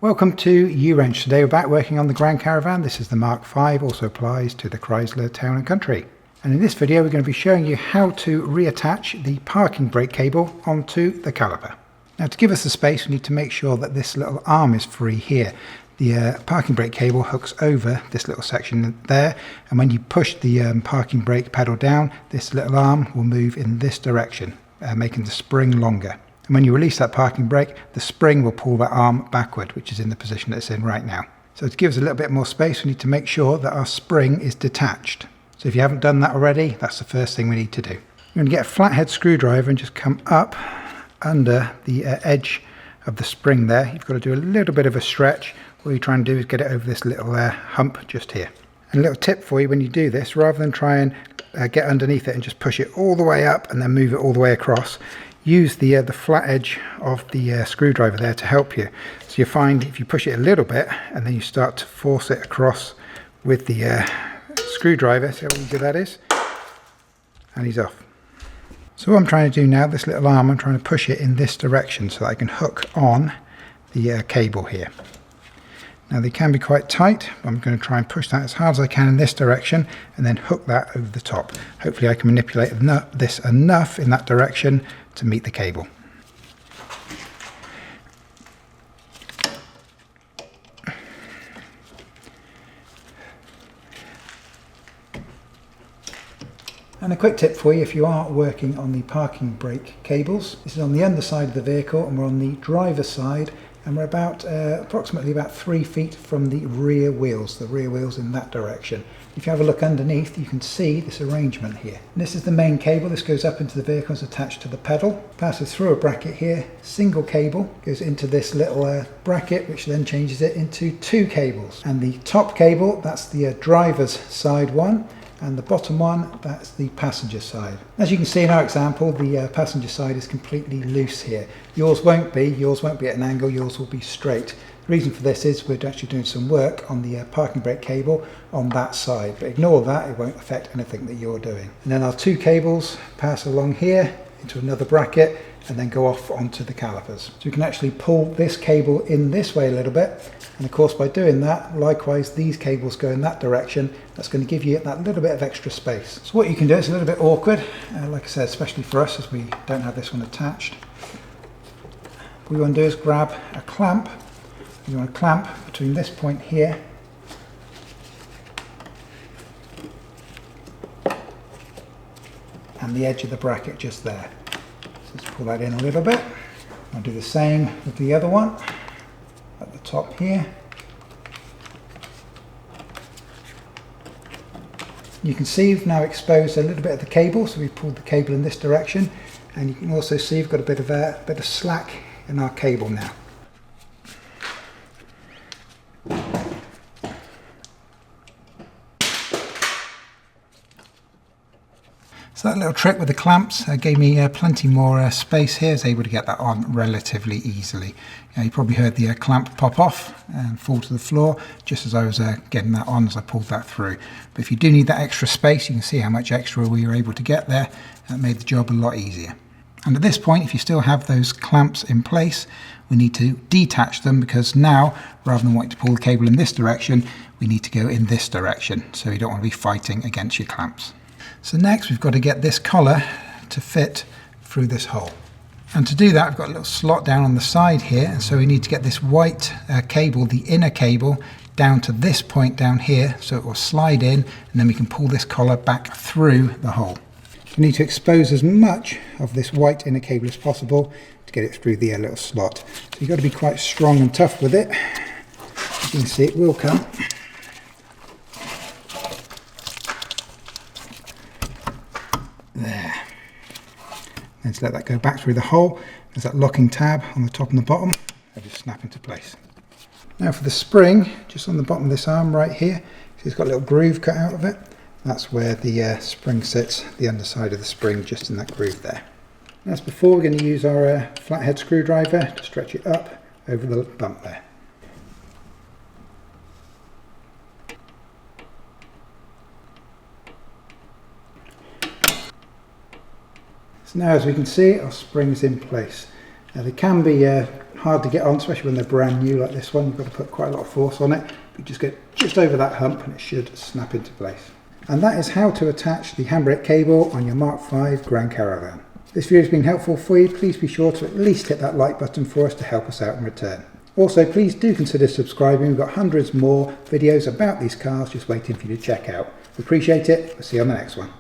Welcome to U-Wrench. Today we're back working on the Grand Caravan. This is the Mark V, also applies to the Chrysler Town & Country. And in this video we're going to be showing you how to reattach the parking brake cable onto the caliper. Now, to give us the space, we need to make sure that this little arm is free here. The parking brake cable hooks over this little section there, and when you push the parking brake pedal down, this little arm will move in this direction, making the spring longer. And when you release that parking brake, the spring will pull that arm backward, which is in the position that it's in right now. So to give us a little bit more space, we need to make sure that our spring is detached. So if you haven't done that already, that's the first thing we need to do. You're going to get a flathead screwdriver and just come up under the edge of the spring there. You've got to do a little bit of a stretch. What you try and do is get it over this little hump just here. And a little tip for you when you do this, rather than try and get underneath it and just push it all the way up and then move it all the way across, use the flat edge of the screwdriver there to help you. So you find if you push it a little bit and then you start to force it across with the screwdriver, see how easy that is? And he's off. So what I'm trying to do now, this little arm, I'm trying to push it in this direction so that I can hook on the cable here. Now they can be quite tight, but I'm going to try and push that as hard as I can in this direction and then hook that over the top. Hopefully I can manipulate this enough in that direction to meet the cable. And a quick tip for you if you are working on the parking brake cables. This is on the underside of the vehicle and we're on the driver's side, and we're about approximately about 3 feet from the rear wheels in that direction. If you have a look underneath, you can see this arrangement here. And this is the main cable. This goes up into the vehicle, it's attached to the pedal, passes through a bracket here, single cable, goes into this little bracket, which then changes it into 2 cables. And the top cable, that's the driver's side one, and the bottom one, that's the passenger side. As you can see in our example, the passenger side is completely loose here. Yours won't be at an angle, yours will be straight. The reason for this is we're actually doing some work on the parking brake cable on that side, but ignore that, it won't affect anything that you're doing. And then our 2 cables pass along here into another bracket and then go off onto the calipers. So you can actually pull this cable in this way a little bit, and of course by doing that, likewise these cables go in that direction. That's going to give you that little bit of extra space. So what you can do, it's a little bit awkward, like I said, especially for us as we don't have this one attached. What you want to do is grab a clamp. You want to clamp between this point here and the edge of the bracket just there. So let's pull that in a little bit. I'll do the same with the other one at the top here. You can see we've now exposed a little bit of the cable, so we've pulled the cable in this direction, and you can also see we've got a bit of slack in our cable now. So that little trick with the clamps gave me plenty more space here. I was able to get that on relatively easily. You probably heard the clamp pop off and fall to the floor just as I was getting that on as I pulled that through. But if you do need that extra space, you can see how much extra we were able to get there. That made the job a lot easier. And at this point, if you still have those clamps in place, we need to detach them, because now, rather than wanting to pull the cable in this direction, we need to go in this direction. So you don't want to be fighting against your clamps. So next we've got to get this collar to fit through this hole. And to do that, I've got a little slot down on the side here, and so we need to get this white cable, the inner cable, down to this point down here, so it will slide in, and then we can pull this collar back through the hole. You need to expose as much of this white inner cable as possible to get it through the little slot. So you've got to be quite strong and tough with it. As you can see, it will come. There. Then to let that go back through the hole, there's that locking tab on the top and the bottom. They'll just snap into place. Now for the spring, just on the bottom of this arm right here, so it's got a little groove cut out of it. That's where the spring sits, the underside of the spring, just in that groove there. As before, we're going to use our flathead screwdriver to stretch it up over the bump there. So now, as we can see, our spring's in place. Now they can be hard to get on, especially when they're brand new like this one. You've got to put quite a lot of force on it. You just get just over that hump and it should snap into place. And that is how to attach the handbrake cable on your Mark V Grand Caravan. This video has been helpful for you. Please be sure to at least hit that like button for us to help us out in return. Also, please do consider subscribing. We've got hundreds more videos about these cars just waiting for you to check out. We appreciate it. We'll see you on the next one.